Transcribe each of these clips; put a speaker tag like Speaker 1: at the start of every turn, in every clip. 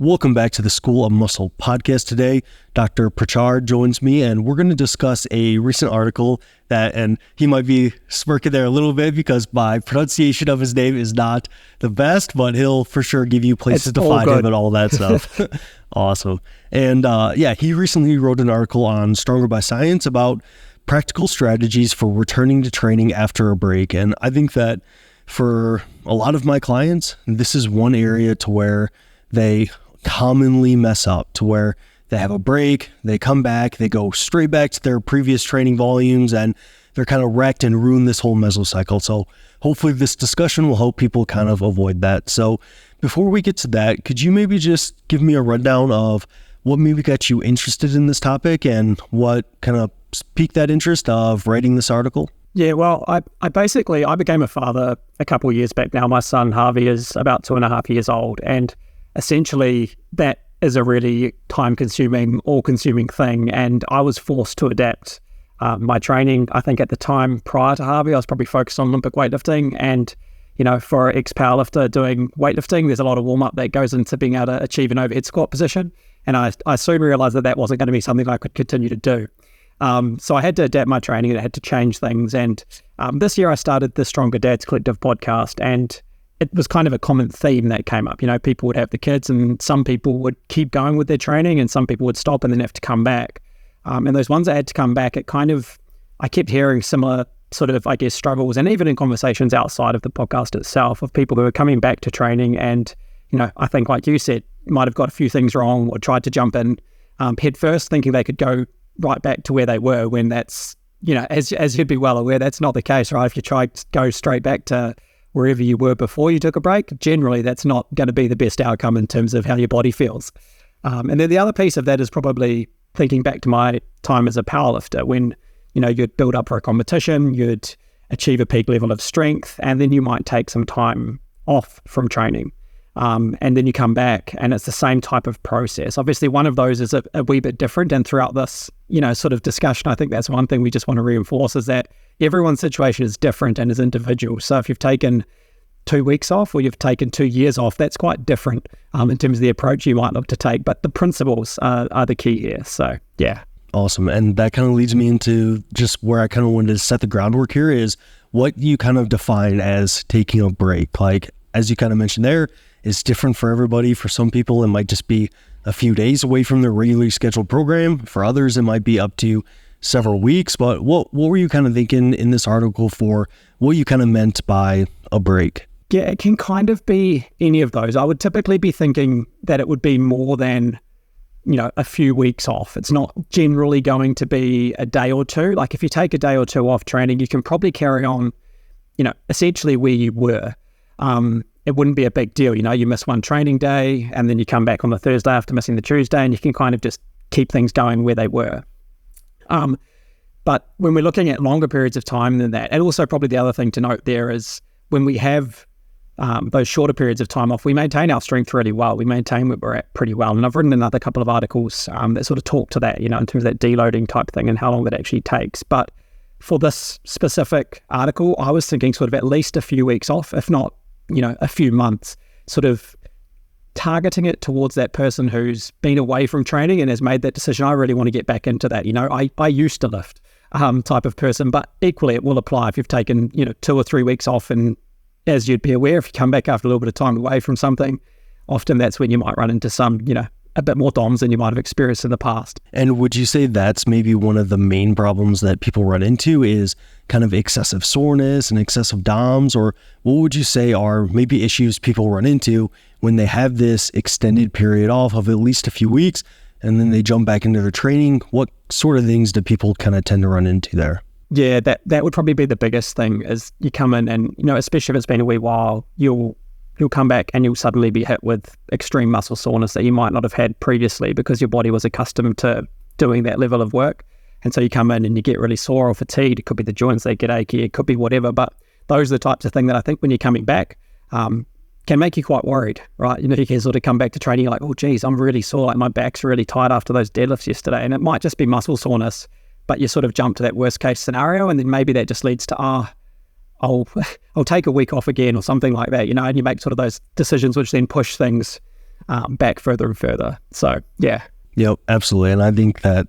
Speaker 1: Welcome back to the School of Muscle podcast. Today, Dr. Pritchard joins me, and we're going to discuss a recent article and he might be smirking there a little bit because my pronunciation of his name is not the best, but he'll for sure give you places to find him and all that stuff. Awesome. And he recently wrote an article on Stronger by Science about practical strategies for returning to training after a break. And I think that for a lot of my clients, this is one area to where they commonly mess up, to where they have a break, they come back, they go straight back to their previous training volumes, and they're kind of wrecked and ruin this whole mesocycle. So hopefully this discussion will help people kind of avoid that. So before we get to that, could you maybe just give me a rundown of what maybe got you interested in this topic and what kind of piqued that interest of writing this article?
Speaker 2: Yeah, well, I became a father a couple of years back now. My son Harvey is about 2.5 years old, and essentially that is a really time-consuming, all-consuming thing, and I was forced to adapt my training. I think at the time prior to Harvey, I was probably focused on Olympic weightlifting, and for an ex-powerlifter doing weightlifting, there's a lot of warm-up that goes into being able to achieve an overhead squat position, and I soon realised that wasn't going to be something I could continue to do. So I had to adapt my training and I had to change things, and this year I started the Stronger Dads Collective podcast, and it was kind of a common theme that came up. People would have the kids, and some people would keep going with their training and some people would stop and then have to come back. And those ones that had to come back, I kept hearing similar sort of, struggles, and even in conversations outside of the podcast itself, of people who were coming back to training and, I think like you said, might have got a few things wrong or tried to jump in head first thinking they could go right back to where they were, when that's, as you'd be well aware, that's not the case, right? If you try to go straight back to wherever you were before you took a break, generally that's not going to be the best outcome in terms of how your body feels. And then the other piece of that is probably thinking back to my time as a powerlifter, when, you'd build up for a competition, you'd achieve a peak level of strength, and then you might take some time off from training. And then you come back and it's the same type of process. Obviously, one of those is a wee bit different. And throughout this, sort of discussion, I think that's one thing we just want to reinforce, is that everyone's situation is different and is individual. So if you've taken 2 weeks off or you've taken 2 years off, that's quite different in terms of the approach you might look to take. But the principles are the key here. So, yeah.
Speaker 1: Awesome. And that kind of leads me into just where I kind of wanted to set the groundwork here is what you kind of define as taking a break. Like, as you kind of mentioned there, it's different for everybody. For some people, it might just be a few days away from their regularly scheduled program. For others, it might be up to several weeks. But what were you kind of thinking in this article for what you kind of meant by a break?
Speaker 2: Yeah, it can kind of be any of those. I would typically be thinking that it would be more than, a few weeks off. It's not generally going to be a day or two. Like if you take a day or two off training, you can probably carry on, essentially where you were. It wouldn't be a big deal. You miss one training day and then you come back on the Thursday after missing the Tuesday, and you can kind of just keep things going where they were. But when we're looking at longer periods of time than that, and also probably the other thing to note there is when we have those shorter periods of time off, we maintain our strength really well. We maintain where we're at pretty well. And I've written another couple of articles that sort of talk to that, in terms of that deloading type thing and how long that actually takes. But for this specific article, I was thinking sort of at least a few weeks off, if not, a few months, sort of targeting it towards that person who's been away from training and has made that decision. I really want to get back into that. I used to lift type of person, but equally it will apply if you've taken, 2 or 3 weeks off. And as you'd be aware, if you come back after a little bit of time away from something, often that's when you might run into some, a bit more DOMs than you might have experienced in the past.
Speaker 1: And would you say that's maybe one of the main problems that people run into is kind of excessive soreness and excessive DOMs? Or what would you say are maybe issues people run into when they have this extended period off of at least a few weeks and then they jump back into their training? What sort of things do people kind of tend to run into there?
Speaker 2: Yeah, that would probably be the biggest thing, is you come in and, especially if it's been a wee while, you'll come back and you'll suddenly be hit with extreme muscle soreness that you might not have had previously because your body was accustomed to doing that level of work. And so you come in and you get really sore or fatigued. It could be the joints that get achy, it could be whatever. But those are the types of things that I think when you're coming back can make you quite worried, right? You can sort of come back to training, you're like, oh geez, I'm really sore, like my back's really tight after those deadlifts yesterday. And it might just be muscle soreness, but you sort of jump to that worst case scenario, and then maybe that just leads to, I'll take a week off again or something like that, and you make sort of those decisions which then push things back further and further. So, yeah.
Speaker 1: Yep, absolutely. And I think that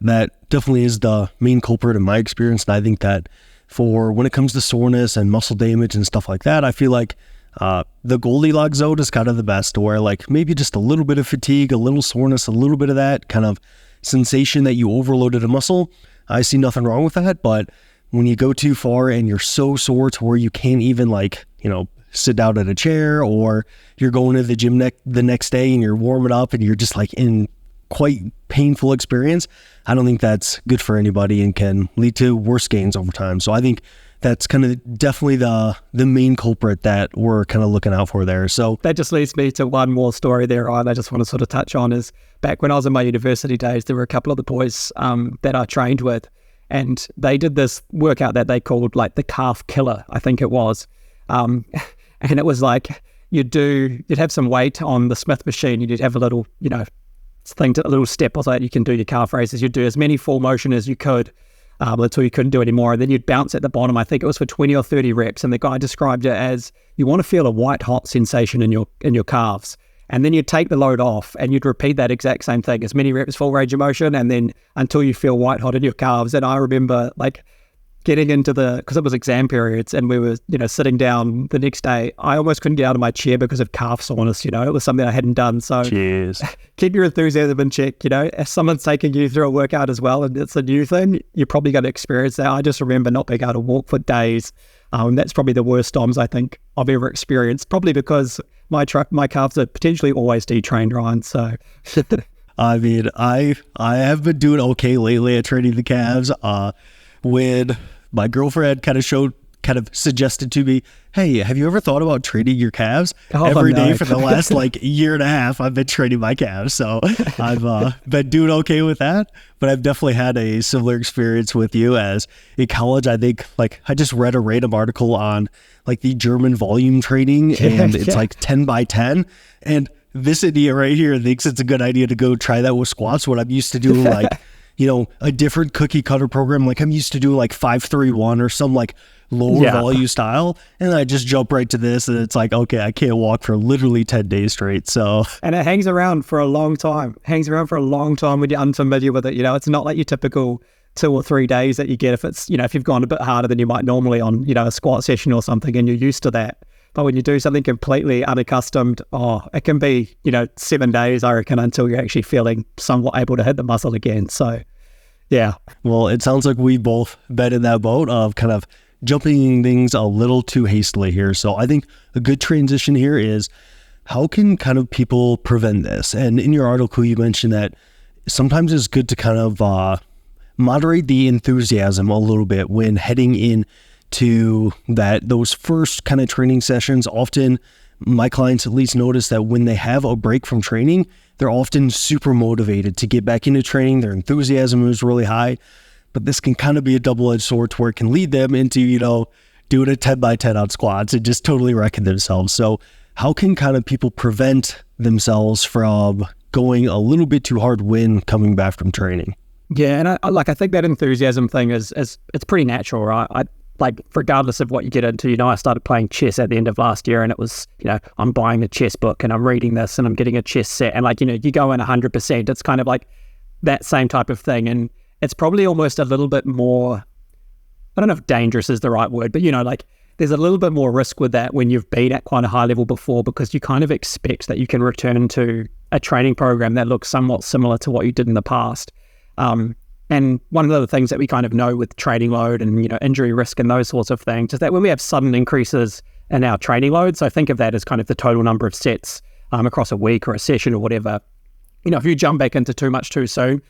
Speaker 1: definitely is the main culprit in my experience. And I think that for when it comes to soreness and muscle damage and stuff like that, I feel like the Goldilocks zone is kind of the best, where like maybe just a little bit of fatigue, a little soreness, a little bit of that kind of sensation that you overloaded a muscle. I see nothing wrong with that. But when you go too far and you're so sore to where you can't even sit down at a chair, or you're going to the gym the next day and you're warming up and you're just like in quite painful experience, I don't think that's good for anybody and can lead to worse gains over time. So I think that's kind of definitely the main culprit that we're kind of looking out for there. So
Speaker 2: that just leads me to one more story there, Ryan, I just want to sort of touch on is back when I was in my university days, there were a couple of the boys that I trained with, and they did this workout that they called like the calf killer, I think it was. And it was like you'd have some weight on the Smith machine, you'd have a little, a little step or so that you can do your calf raises. You'd do as many full motion as you could until you couldn't do any more. And then you'd bounce at the bottom. I think it was for 20 or 30 reps. And the guy described it as you want to feel a white hot sensation in your calves. And then you'd take the load off and you'd repeat that exact same thing, as many reps, full range of motion, and then until you feel white hot in your calves. And I remember like getting into because it was exam periods and we were, sitting down the next day, I almost couldn't get out of my chair because of calf soreness, it was something I hadn't done. So
Speaker 1: cheers.
Speaker 2: Keep your enthusiasm in check, if someone's taking you through a workout as well and it's a new thing, you're probably going to experience that. I just remember not being able to walk for days. That's probably the worst DOMS I think I've ever experienced, probably because my calves are potentially always detrained, Ryan, so...
Speaker 1: I mean, I have been doing okay lately at training the calves. When my girlfriend kind of suggested to me, hey, have you ever thought about training your calves? Every day for the last year and a half, I've been training my calves. So I've been doing okay with that. But I've definitely had a similar experience with you, as in college, I think I just read a random article on the German volume training, and it's 10 by 10. And this idiot right here thinks it's a good idea to go try that with squats, when I'm used to doing a different cookie cutter program. I'm used to doing 5-3-1 or some lower volume style. And I just jump right to this and it's okay, I can't walk for literally 10 days straight. So,
Speaker 2: and it hangs around for a long time, when you're unfamiliar with it. It's not like your typical 2 or 3 days that you get if it's, if you've gone a bit harder than you might normally on, a squat session or something and you're used to that. But when you do something completely unaccustomed, it can be, 7 days, I reckon, until you're actually feeling somewhat able to hit the muscle again. So, yeah.
Speaker 1: Well, it sounds like we both been in that boat of kind of jumping things a little too hastily here. So I think a good transition here is, how can kind of people prevent this? And in your article, you mentioned that sometimes it's good to kind of moderate the enthusiasm a little bit when heading in to those first kind of training sessions. Often my clients at least notice that when they have a break from training, they're often super motivated to get back into training. Their enthusiasm is really high, but this can kind of be a double-edged sword to where it can lead them into, doing a 10 by 10 on squats and just totally wrecking themselves. So how can kind of people prevent themselves from going a little bit too hard when coming back from training?
Speaker 2: Yeah, and I think that enthusiasm thing is it's pretty natural, right? Regardless of what you get into, I started playing chess at the end of last year, and it was, I'm buying the chess book and I'm reading this and I'm getting a chess set, and you go in 100%. It's kind of like that same type of thing, and it's probably almost a little bit more, I don't know if dangerous is the right word, but there's a little bit more risk with that when you've been at quite a high level before, because you kind of expect that you can return to a training program that looks somewhat similar to what you did in the past. And one of the things that we kind of know with training load and, injury risk and those sorts of things is that when we have sudden increases in our training load, so think of that as kind of the total number of sets across a week or a session or whatever, if you jump back into too much too soon,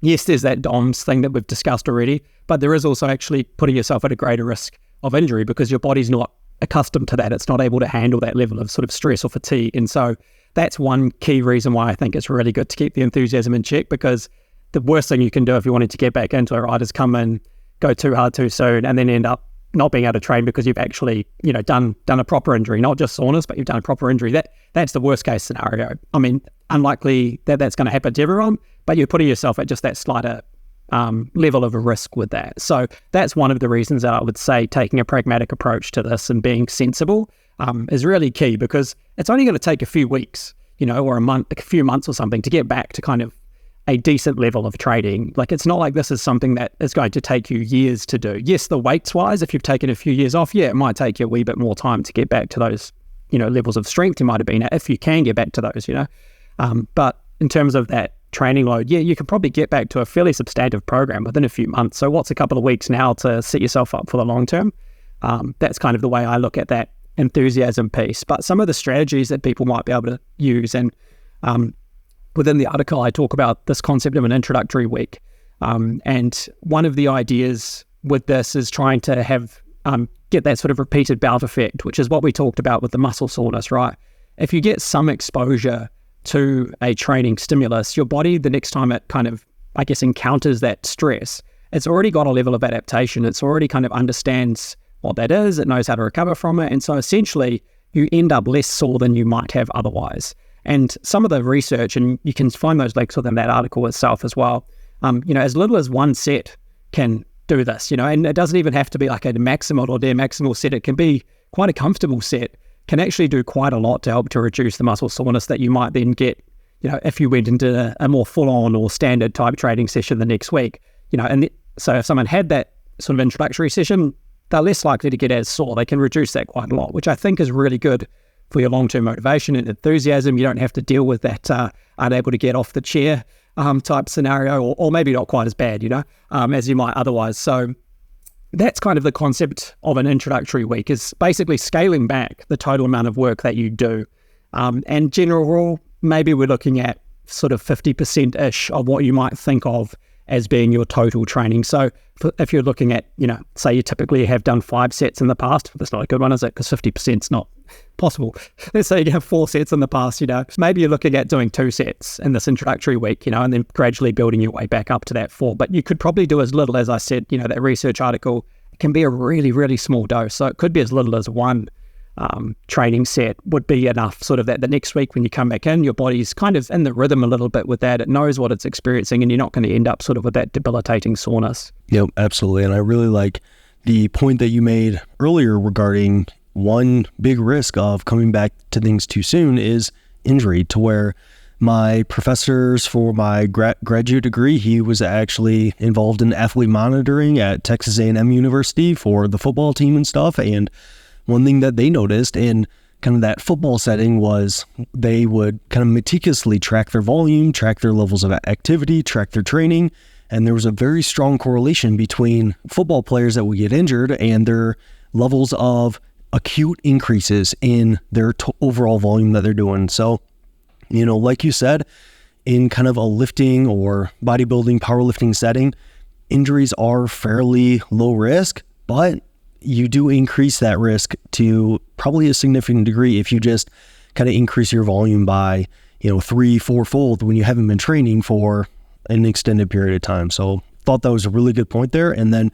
Speaker 2: yes, there's that DOMS thing that we've discussed already, but there is also actually putting yourself at a greater risk of injury because your body's not accustomed to that. It's not able to handle that level of sort of stress or fatigue. And so that's one key reason why I think it's really good to keep the enthusiasm in check, because the worst thing you can do if you wanted to get back into it, right, is come in, go too hard too soon, and then end up not being able to train because you've actually, done a proper injury, not just soreness, but you've done a proper injury. That's the worst case scenario. I mean, unlikely that that's going to happen to everyone, but you're putting yourself at just that slighter level of a risk with that. So that's one of the reasons that I would say taking a pragmatic approach to this and being sensible is really key, because it's only going to take a few weeks. or a few months or something to get back to kind of a decent level of training. Like, it's not like this is something that is going to take you years to do. Yes, the weights wise, if you've taken a few years off, it might take you a wee bit more time to get back to those, levels of strength you might have been at, if you can get back to those, But in terms of that training load, you can probably get back to a fairly substantive program within a few months. So what's a couple of weeks now to set yourself up for the long term? That's kind of the way I look at that enthusiasm piece. But some of the strategies that people might be able to use, and within the article, I talk about this concept of an introductory week. And one of the ideas with this is trying to have get that sort of repeated bout effect, which is what we talked about with the muscle soreness, right? If you get some exposure to a training stimulus, your body, the next time it kind of, encounters that stress, it's already got a level of adaptation. It's already kind of understands what that is. It knows how to recover from it. And so essentially, you end up less sore than you might have otherwise. And some of the research, and you can find those links within that article itself as well, as little as one set can do this, and it doesn't even have to be like a maximal or near maximal set. It can be quite a comfortable set, can actually do quite a lot to help to reduce the muscle soreness that you might then get, if you went into a more full-on or standard type training session the next week, so if someone had that sort of introductory session, they're less likely to get as sore. They can reduce that quite a lot, which I think is really good for your long-term motivation and enthusiasm. You don't have to deal with that unable to get off the chair type scenario, or maybe not quite as bad, as you might otherwise. So that's kind of the concept of an introductory week, is basically scaling back the total amount of work that you do. And general rule, maybe we're looking at sort of 50%-ish of what you might think of as being your total training. So if you're looking at, say you typically have done 5 sets in the past, that's not a good one, is it? Because 50% is not possible. Let's say you have 4 sets in the past, maybe you're looking at doing 2 sets in this introductory week, and then gradually building your way back up to that 4. But you could probably do as little, as I said, that research article, it can be a really, really small dose. So it could be as little as 1 training set would be enough, sort of that the next week when you come back in, your body's kind of in the rhythm a little bit with that. It knows what it's experiencing, and you're not going to end up sort of with that debilitating soreness.
Speaker 1: Yep, absolutely. And I really like the point that you made earlier regarding one big risk of coming back to things too soon is injury, to where my professors for my graduate degree, he was actually involved in athlete monitoring at Texas A&M University for the football team and stuff. And one thing that they noticed in kind of that football setting was they would kind of meticulously track their volume, track their levels of activity, track their training. And there was a very strong correlation between football players that would get injured and their levels of acute increases in their overall volume that they're doing. So, like you said, in kind of a lifting or bodybuilding, powerlifting setting, injuries are fairly low risk, but you do increase that risk to probably a significant degree if you just kind of increase your volume by, 3-4-fold when you haven't been training for an extended period of time. So thought that was a really good point there. And then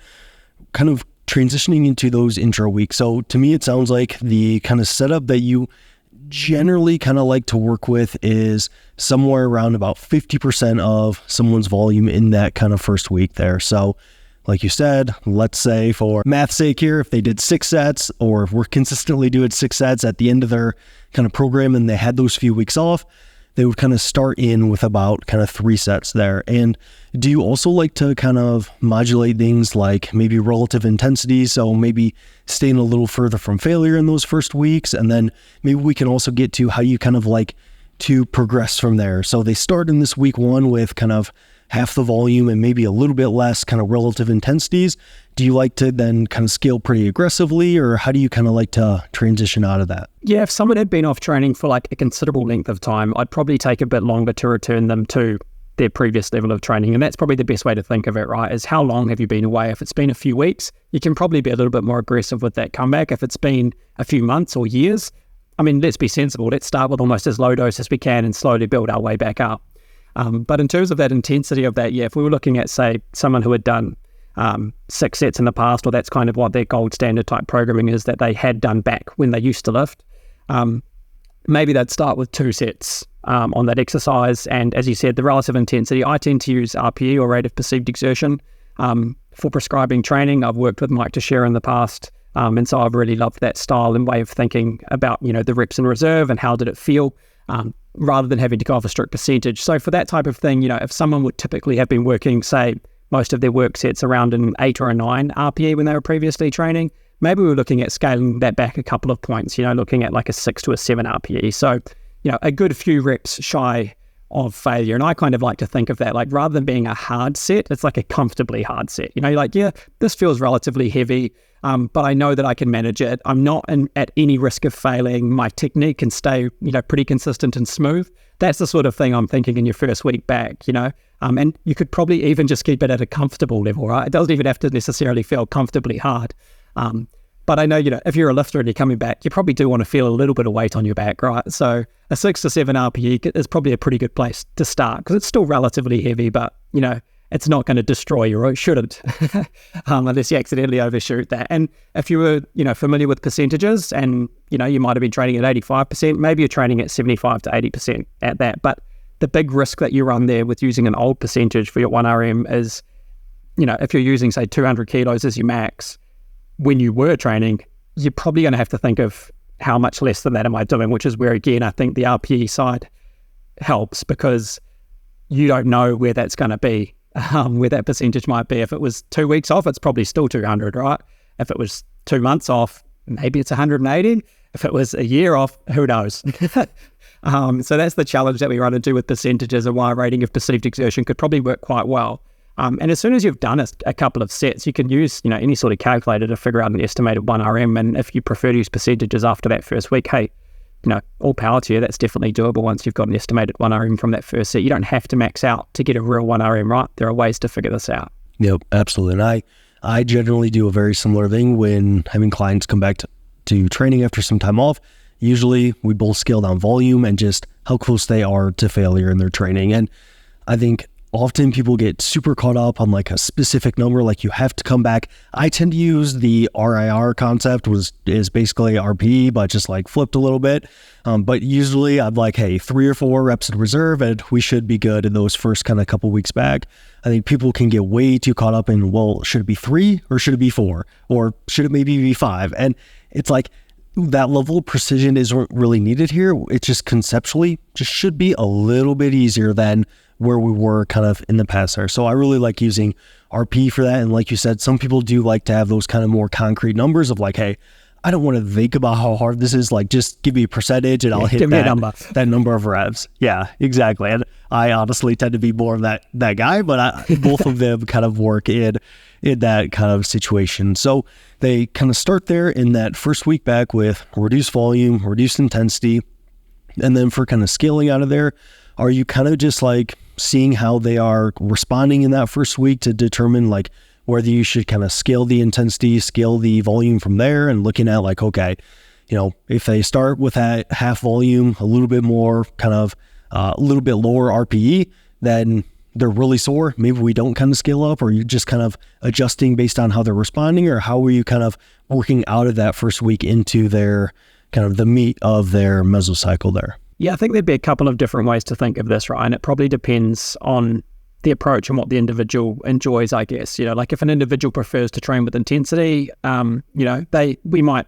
Speaker 1: kind of transitioning into those intro weeks. So to me, it sounds like the kind of setup that you generally kind of like to work with is somewhere around about 50% of someone's volume in that kind of first week there. So like you said, let's say for math's sake here, if they did 6 sets, or if we're consistently doing 6 sets at the end of their kind of program and they had those few weeks off, they would kind of start in with about kind of 3 sets there. And do you also like to kind of modulate things like maybe relative intensity? So maybe staying a little further from failure in those first weeks. And then maybe we can also get to how you kind of like to progress from there. So they start in this week 1 with kind of half the volume and maybe a little bit less kind of relative intensities. Do you like to then kind of scale pretty aggressively, or how do you kind of like to transition out of that?
Speaker 2: Yeah, if someone had been off training for like a considerable length of time, I'd probably take a bit longer to return them to their previous level of training. And that's probably the best way to think of it, right? Is how long have you been away? If it's been a few weeks, you can probably be a little bit more aggressive with that comeback. If it's been a few months or years, let's be sensible. Let's start with almost as low dose as we can and slowly build our way back up. But in terms of that intensity of that, if we were looking at, say, someone who had done 6 sets in the past, or that's kind of what their gold standard type programming is that they had done back when they used to lift, maybe they'd start with 2 sets on that exercise. And as you said, the relative intensity, I tend to use RPE, or rate of perceived exertion, for prescribing training. I've worked with Mike Teixeira in the past, and so I've really loved that style and way of thinking about, the reps in reserve and how did it feel. rather than having to go off a strict percentage. So for that type of thing, if someone would typically have been working, say, most of their work sets around an 8 or a 9 RPE when they were previously training, maybe we're looking at scaling that back a couple of points, looking at like a 6 to a 7 RPE. So, a good few reps shy of failure. And I kind of like to think of that, like, rather than being a hard set, it's like a comfortably hard set. This feels relatively heavy, but I know that I can manage it. I'm not at any risk of failing. My technique can stay, pretty consistent and smooth. That's the sort of thing I'm thinking in your first week back, and you could probably even just keep it at a comfortable level, right? It doesn't even have to necessarily feel comfortably hard. But I know, if you're a lifter and you're coming back, you probably do want to feel a little bit of weight on your back, right? So a 6 to 7 RPE is probably a pretty good place to start because it's still relatively heavy, but, it's not going to destroy you, or it shouldn't, unless you accidentally overshoot that. And if you were, familiar with percentages and, you might have been training at 85%, maybe you're training at 75 to 80% at that. But the big risk that you run there with using an old percentage for your 1RM is, if you're using, say, 200 kilos as your max, when you were training, you're probably going to have to think of how much less than that am I doing, which is where, again, I think the RPE side helps because you don't know where that's going to be, where that percentage might be. If it was 2 weeks off, it's probably still 200, right? If it was 2 months off, maybe it's 180. If it was a year off, who knows? So that's the challenge that we run into with percentages, and why a rating of perceived exertion could probably work quite well. And as soon as you've done a couple of sets, you can use any sort of calculator to figure out an estimated 1RM. And if you prefer to use percentages after that first week, hey, all power to you. That's definitely doable once you've got an estimated 1RM from that first set. You don't have to max out to get a real 1RM, right? There are ways to figure this out.
Speaker 1: Yep, absolutely. And I generally do a very similar thing when having clients come back to training after some time off. Usually we both scale down volume and just how close they are to failure in their training. And I think often people get super caught up on like a specific number, like you have to come back. I tend to use the RIR concept, is basically RPE, but just like flipped a little bit. But usually I'm like, hey, 3 or 4 reps in reserve and we should be good in those first kind of couple weeks back. I think people can get way too caught up in, well, should it be 3 or should it be 4? Or should it maybe be 5? And it's like, that level of precision isn't really needed here. It just conceptually just should be a little bit easier than where we were kind of in the past there. So I really like using RP for that. And like you said, some people do like to have those kind of more concrete numbers of like, hey, I don't want to think about how hard this is. Like, just give me a percentage and I'll hit that number of reps. Yeah, exactly. And I honestly tend to be more of that guy, but both of them kind of work in that kind of situation. So they kind of start there in that first week back with reduced volume, reduced intensity. And then for kind of scaling out of there, are you kind of just like seeing how they are responding in that first week to determine like whether you should kind of scale the intensity, scale the volume from there, and looking at like, okay, if they start with that half volume, a little bit more kind of a little bit lower RPE, then they're really sore. Maybe we don't kind of scale up, or you're just kind of adjusting based on how they're responding, or how are you kind of working out of that first week into their kind of the meat of their mesocycle there?
Speaker 2: Yeah, I think there'd be a couple of different ways to think of this, right? And it probably depends on the approach and what the individual enjoys, I guess. Like if an individual prefers to train with intensity, we might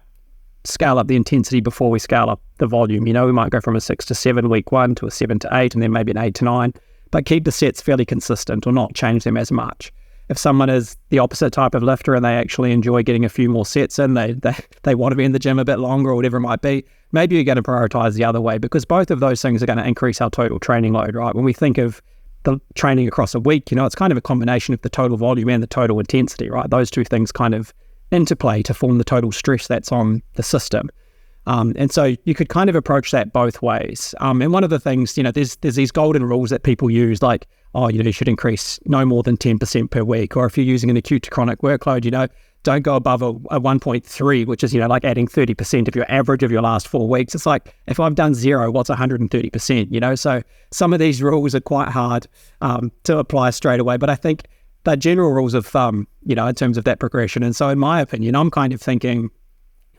Speaker 2: scale up the intensity before we scale up the volume. We might go from a 6 to 7 week 1 to a 7 to 8, and then maybe an 8 to 9, but keep the sets fairly consistent or not change them as much. If someone is the opposite type of lifter and they actually enjoy getting a few more sets in, they want to be in the gym a bit longer or whatever it might be, maybe you're going to prioritize the other way, because both of those things are going to increase our total training load, right? When we think of the training across a week, it's kind of a combination of the total volume and the total intensity, right? Those two things kind of interplay to form the total stress that's on the system. And so you could kind of approach that both ways. And one of the things, there's these golden rules that people use, like, you should increase no more than 10% per week. Or if you're using an acute to chronic workload, don't go above a 1.3, which is, like adding 30% of your average of your last 4 weeks. It's like, if I've done 0, what's 130%, So some of these rules are quite hard to apply straight away. But I think they're general rules of thumb, in terms of that progression. And so in my opinion, I'm kind of thinking,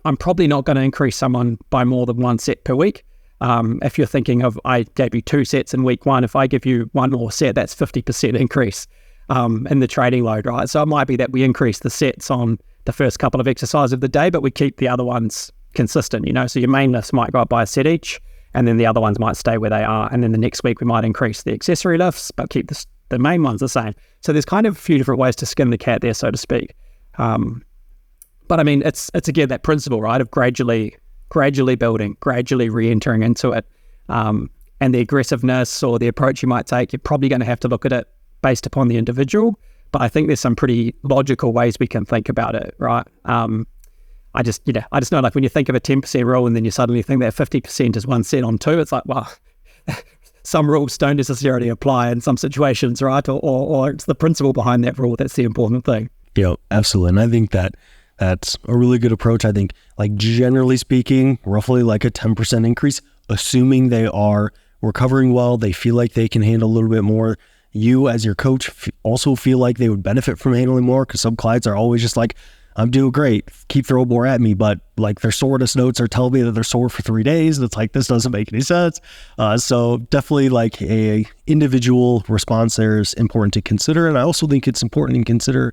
Speaker 2: I'm probably not going to increase someone by more than 1 set per week. If you're thinking of, I gave you 2 sets in week 1, if I give you 1 more set, that's 50% increase in the training load, right? So it might be that we increase the sets on the first couple of exercises of the day, but we keep the other ones consistent, So your main lifts might go up by a set each, and then the other ones might stay where they are. And then the next week we might increase the accessory lifts, but keep the main ones the same. So there's kind of a few different ways to skin the cat there, so to speak. But I mean, it's again that principle, right, of gradually building, gradually re-entering into it. And the aggressiveness or the approach you might take, you're probably going to have to look at it based upon the individual. But I think there's some pretty logical ways we can think about it, right? I just know, like, when you think of a 10% rule and then you suddenly think that 50% is 1 set on 2, it's like, well, some rules don't necessarily apply in some situations, right? Or it's the principle behind that rule that's the important thing.
Speaker 1: Yeah, absolutely. And I think that's a really good approach. I think, like, generally speaking, roughly like a 10% increase, assuming they are recovering well, they feel like they can handle a little bit more. You as your coach also feel like they would benefit from handling more, because some clients are always just like, I'm doing great, keep throwing more at me, but like their soreness notes are telling me that they're sore for 3 days. It's like, this doesn't make any sense. So definitely, like, a individual response there is important to consider. And I also think it's important to consider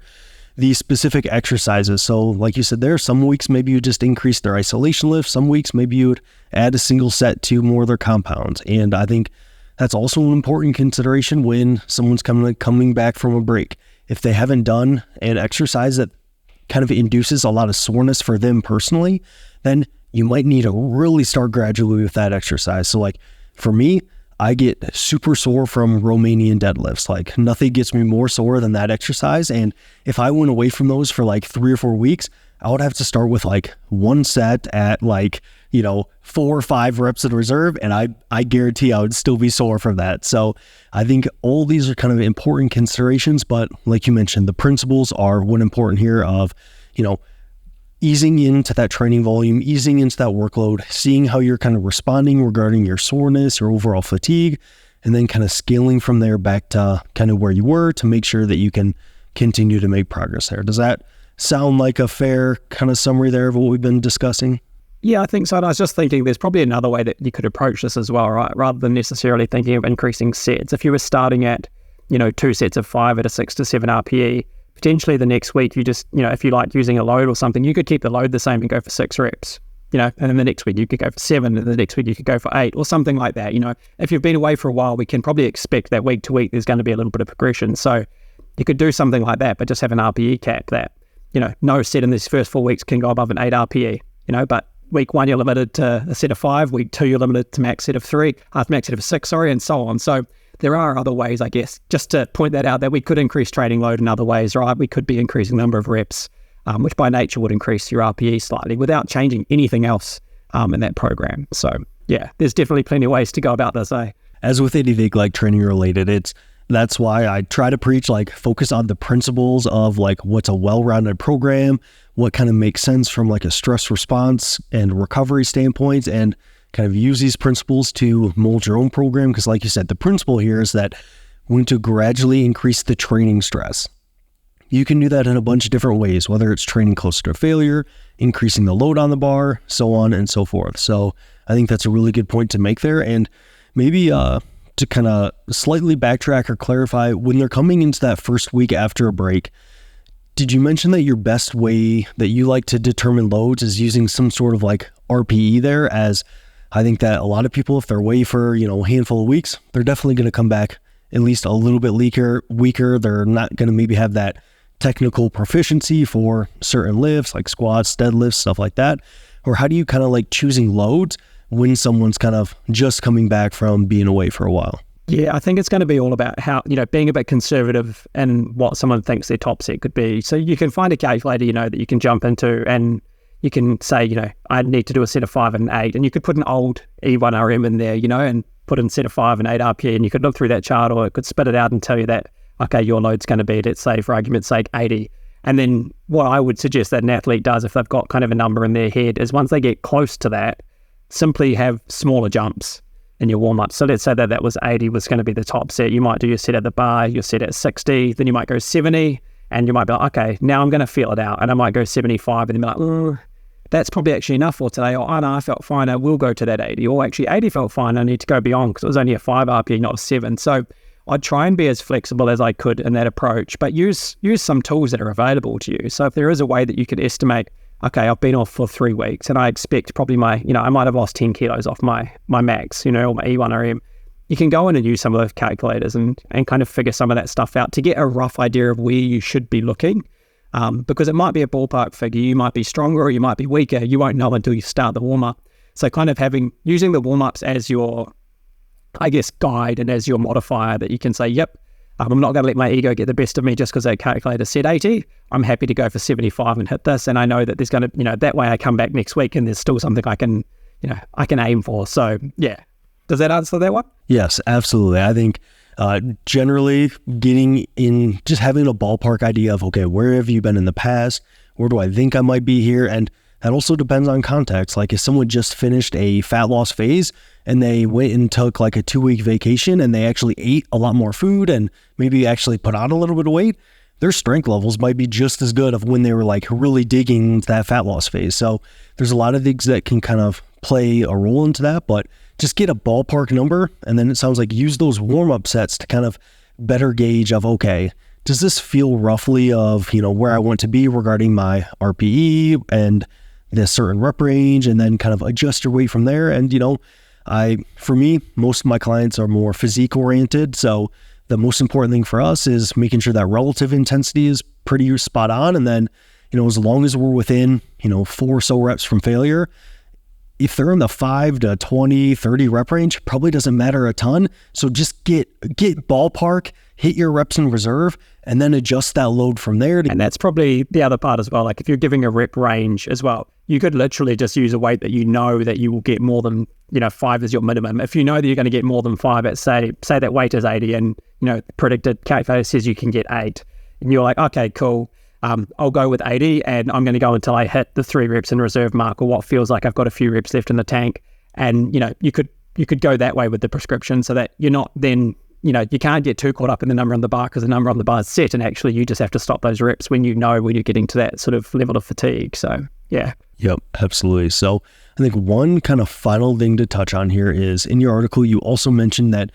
Speaker 1: the specific exercises. So like you said there, some weeks maybe you just increase their isolation lift. Some weeks maybe you would add a single set to more of their compounds. And I think that's also an important consideration when someone's coming back from a break. If they haven't done an exercise that kind of induces a lot of soreness for them personally, then you might need to really start gradually with that exercise. So like for me, I get super sore from Romanian deadlifts. Like, nothing gets me more sore than that exercise. And if I went away from those for like 3 or 4 weeks, I would have to start with like 1 set at like, 4 or 5 reps in reserve. And I guarantee I would still be sore from that. So I think all these are kind of important considerations, but like you mentioned, the principles are one important here of, easing into that training volume, easing into that workload, seeing how you're kind of responding regarding your soreness, your overall fatigue, and then kind of scaling from there back to kind of where you were to make sure that you can continue to make progress there. Does that sound like a fair kind of summary there of what we've been discussing?
Speaker 2: Yeah, I think so. And I was just thinking there's probably another way that you could approach this as well, right? Rather than necessarily thinking of increasing sets. If you were starting at, 2 sets of 5 at a 6 to 7 RPE, potentially the next week you just, if you like using a load or something, you could keep the load the same and go for 6 reps, and then the next week you could go for 7, and the next week you could go for 8 or something like that. If you've been away for a while, we can probably expect that week to week there's going to be a little bit of progression. So you could do something like that, but just have an RPE cap that, no set in these first 4 weeks can go above an 8 RPE, but week 1 you're limited to a set of 5, week 2 you're limited to max set of 3, max set of 6, and so on. So there are other ways, I guess, just to point that out, that we could increase training load in other ways, right? We could be increasing the number of reps, which by nature would increase your RPE slightly without changing anything else in that program. So yeah, there's definitely plenty of ways to go about this, eh?
Speaker 1: As with anything like training related, that's why I try to preach, like, focus on the principles of like what's a well-rounded program, what kind of makes sense from like a stress response and recovery standpoint, and kind of use these principles to mold your own program. Because like you said, the principle here is that we need to gradually increase the training stress. You can do that in a bunch of different ways, whether it's training closer to failure, increasing the load on the bar, so on and so forth. So I think that's a really good point to make there. And maybe to kind of slightly backtrack or clarify, when they're coming into that first week after a break, did you mention that your best way that you like to determine loads is using some sort of like RPE there? As I think that a lot of people, if they're away for, a handful of weeks, they're definitely going to come back at least a little bit weaker. They're not going to maybe have that technical proficiency for certain lifts like squats, deadlifts, stuff like that. Or how do you kind of like choosing loads when someone's kind of just coming back from being away for a while?
Speaker 2: Yeah, I think it's going to be all about how, being a bit conservative in what someone thinks their top set could be. So you can find a calculator, that you can jump into, and you can say, I need to do a set of 5 and 8, and you could put an old E1RM in there, and put in a set of 5 and 8 RPE, and you could look through that chart, or it could spit it out and tell you that, okay, your load's going to be, let's say, for argument's sake, 80. And then what I would suggest that an athlete does, if they've got kind of a number in their head, is once they get close to that, simply have smaller jumps in your warm-up. So let's say that was 80 was going to be the top set. You might do your set at the bar, your set at 60, then you might go 70, and you might be like, okay, now I'm going to feel it out, and I might go 75, and then be like, that's probably actually enough for today, or I felt fine, I will go to that 80, or actually 80 felt fine, I need to go beyond because it was only a 5 RPE, not a 7. So I'd try and be as flexible as I could in that approach, but use some tools that are available to you. So if there is a way that you could estimate, okay, I've been off for 3 weeks and I expect probably I might have lost 10 kilos off my max, or my E1RM. You can go in and use some of those calculators and kind of figure some of that stuff out to get a rough idea of where you should be looking. Because it might be a ballpark figure. You might be stronger or you might be weaker. You won't know until you start the warm-up. So kind of using the warm-ups as your, I guess, guide and as your modifier that you can say, yep, I'm not going to let my ego get the best of me just because that calculator said 80. I'm happy to go for 75 and hit this. And I know that there's going to, that way I come back next week and there's still something I can aim for. So yeah. Does that answer that one?
Speaker 1: Yes, absolutely. I think generally getting in, just having a ballpark idea of, okay, where have you been in the past? Where do I think I might be here? And that also depends on context. Like if someone just finished a fat loss phase and they went and took like a 2-week vacation and they actually ate a lot more food and maybe actually put on a little bit of weight, their strength levels might be just as good of when they were like really digging into that fat loss phase. So there's a lot of things that can kind of play a role into that, but just get a ballpark number. And then it sounds like use those warm-up sets to kind of better gauge of, okay, does this feel roughly of, where I want to be regarding my RPE and this certain rep range, and then kind of adjust your weight from there. And, for me, most of my clients are more physique oriented. So the most important thing for us is making sure that relative intensity is pretty spot on. And then, as long as we're within, 4 or so reps from failure, if they're in the 5 to 20, 30 rep range, probably doesn't matter a ton. So just get ballpark, hit your reps in reserve, and then adjust that load from there.
Speaker 2: And that's probably the other part as well. Like if you're giving a rep range as well, you could literally just use a weight that you know that you will get more than, 5 is your minimum. If you know that you're going to get more than 5 at say that weight is 80 and, predicted calculator says you can get 8. And you're like, okay, cool. I'll go with 80 and I'm going to go until I hit the 3 reps in reserve mark or what feels like I've got a few reps left in the tank. And, you could go that way with the prescription so that you're not then, you can't get too caught up in the number on the bar because the number on the bar is set and actually you just have to stop those reps when when you're getting to that sort of level of fatigue. So, yeah.
Speaker 1: Yep, absolutely. So I think one kind of final thing to touch on here is in your article, you also mentioned that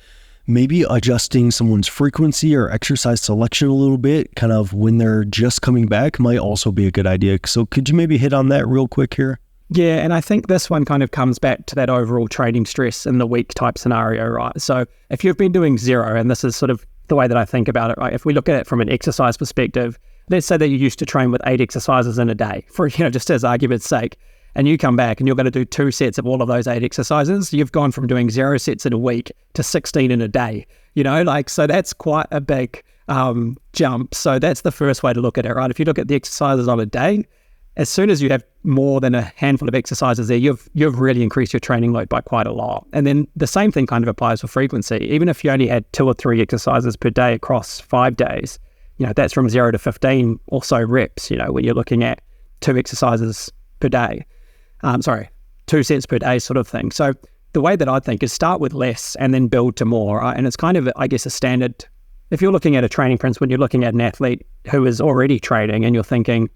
Speaker 1: maybe adjusting someone's frequency or exercise selection a little bit, kind of when they're just coming back, might also be a good idea. So could you maybe hit on that real quick here?
Speaker 2: Yeah, and I think this one kind of comes back to that overall training stress in the week type scenario, right? So if you've been doing 0, and this is sort of the way that I think about it, right? If we look at it from an exercise perspective, let's say that you used to train with 8 exercises in a day, for just as argument's sake, and you come back and you're going to do 2 sets of all of those 8 exercises, you've gone from doing 0 sets in a week to 16 in a day, so that's quite a big jump. So that's the first way to look at it, right? If you look at the exercises on a day, as soon as you have more than a handful of exercises there, you've really increased your training load by quite a lot. And then the same thing kind of applies for frequency. Even if you only had 2 or 3 exercises per day across 5 days, that's from 0 to 15 or so reps, when you're looking at 2 exercises per day. 2 sets per day sort of thing. So the way that I think is start with less and then build to more. Right? And it's kind of, I guess, a standard. If you're looking at a training principle, you're looking at an athlete who is already training and you're thinking,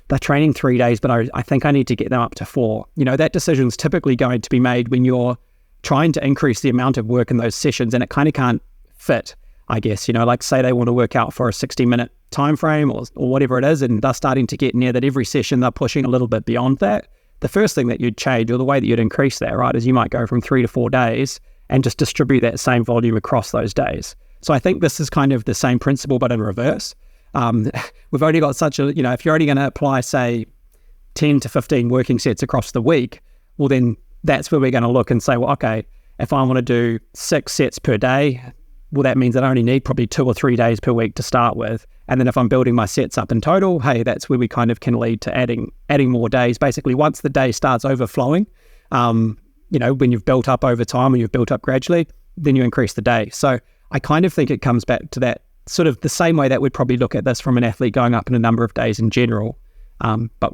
Speaker 2: they're training 3 days, but I think I need to get them up to 4. That decision's typically going to be made when you're trying to increase the amount of work in those sessions and it kind of can't fit, I guess. Like say they want to work out for a 60-minute time frame or whatever it is, and they're starting to get near that every session they're pushing a little bit beyond that. The first thing that you'd change or the way that you'd increase that, right, is you might go from 3 to 4 days and just distribute that same volume across those days. So I think this is kind of the same principle, but in reverse. We've only got such a, if you're only going to apply, say, 10 to 15 working sets across the week, well, then that's where we're going to look and say, well, okay, if I want to do 6 sets per day, well, that means that I only need probably 2 or 3 days per week to start with. And then if I'm building my sets up in total, hey, that's where we kind of can lead to adding more days. Basically, once the day starts overflowing, when you've built up over time and you've built up gradually, then you increase the day. So I kind of think it comes back to that sort of the same way that we'd probably look at this from an athlete going up in a number of days in general. But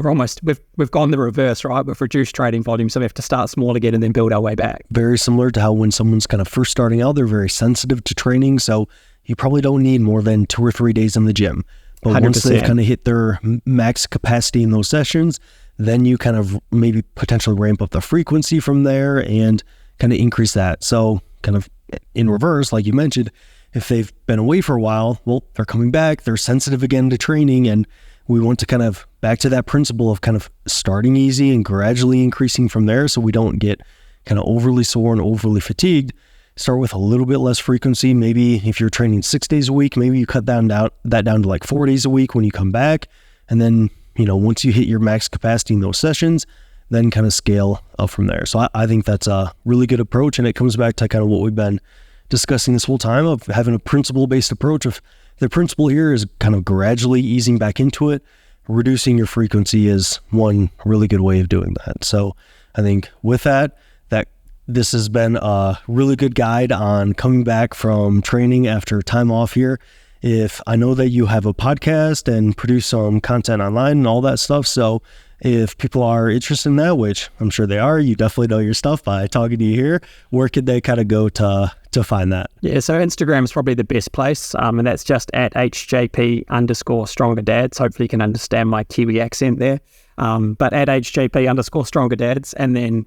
Speaker 2: we've gone the reverse, right? We've reduced training volume, so we have to start small again and then build our way back.
Speaker 1: Very similar to how when someone's kind of first starting out, they're very sensitive to training, so you probably don't need more than 2 or 3 days in the gym. But 100%. Once they've kind of hit their max capacity in those sessions, then you kind of maybe potentially ramp up the frequency from there and kind of increase that. So kind of in reverse, like you mentioned, if they've been away for a while, well, they're coming back, they're sensitive again to training, and we want to kind of back to that principle of kind of starting easy and gradually increasing from there, so we don't get kind of overly sore and overly fatigued. Start with a little bit less frequency. Maybe if you're training 6 days a week, maybe you cut that down to like 4 days a week when you come back. And then, once you hit your max capacity in those sessions, then kind of scale up from there. So I think that's a really good approach. And it comes back to kind of what we've been discussing this whole time of having a principle-based approach. Of the principle here is kind of gradually easing back into it. Reducing your frequency is one really good way of doing that. So I think with that this has been a really good guide on coming back from training after time off here. If I know that you have a podcast and produce some content online and all that stuff, so if people are interested in that, which I'm sure they are, you definitely know your stuff by talking to you here, where could they kind of go to find that?
Speaker 2: Yeah, so Instagram is probably the best place, and that's just at HJP_StrongerDads. Hopefully you can understand my Kiwi accent there. But at HJP_StrongerDads, and then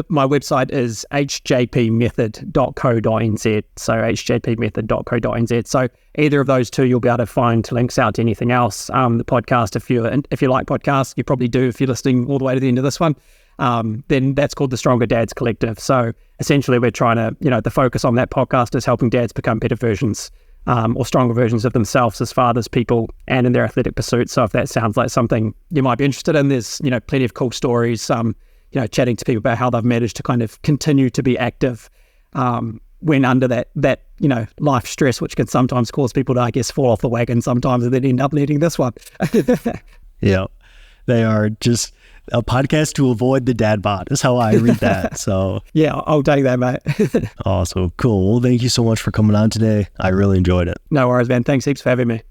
Speaker 2: my website is hjpmethod.co.nz, so hjpmethod.co.nz. So either of those two, you'll be able to find links out to anything else. The podcast, if you like podcasts, you probably do if you're listening all the way to the end of this one, then that's called the Stronger Dads Collective. So essentially we're trying to, the focus on that podcast is helping dads become better versions or stronger versions of themselves as fathers, people, and in their athletic pursuits. So if that sounds like something you might be interested in, there's, plenty of cool stories, chatting to people about how they've managed to kind of continue to be active when under that life stress, which can sometimes cause people to, I guess, fall off the wagon sometimes and then end up needing this one.
Speaker 1: Yeah, they are just a podcast to avoid the dad bod is how I read that. So
Speaker 2: yeah, I'll take that, mate.
Speaker 1: Awesome. Cool. Well, thank you so much for coming on today. I really enjoyed it.
Speaker 2: No worries, man. Thanks heaps for having me.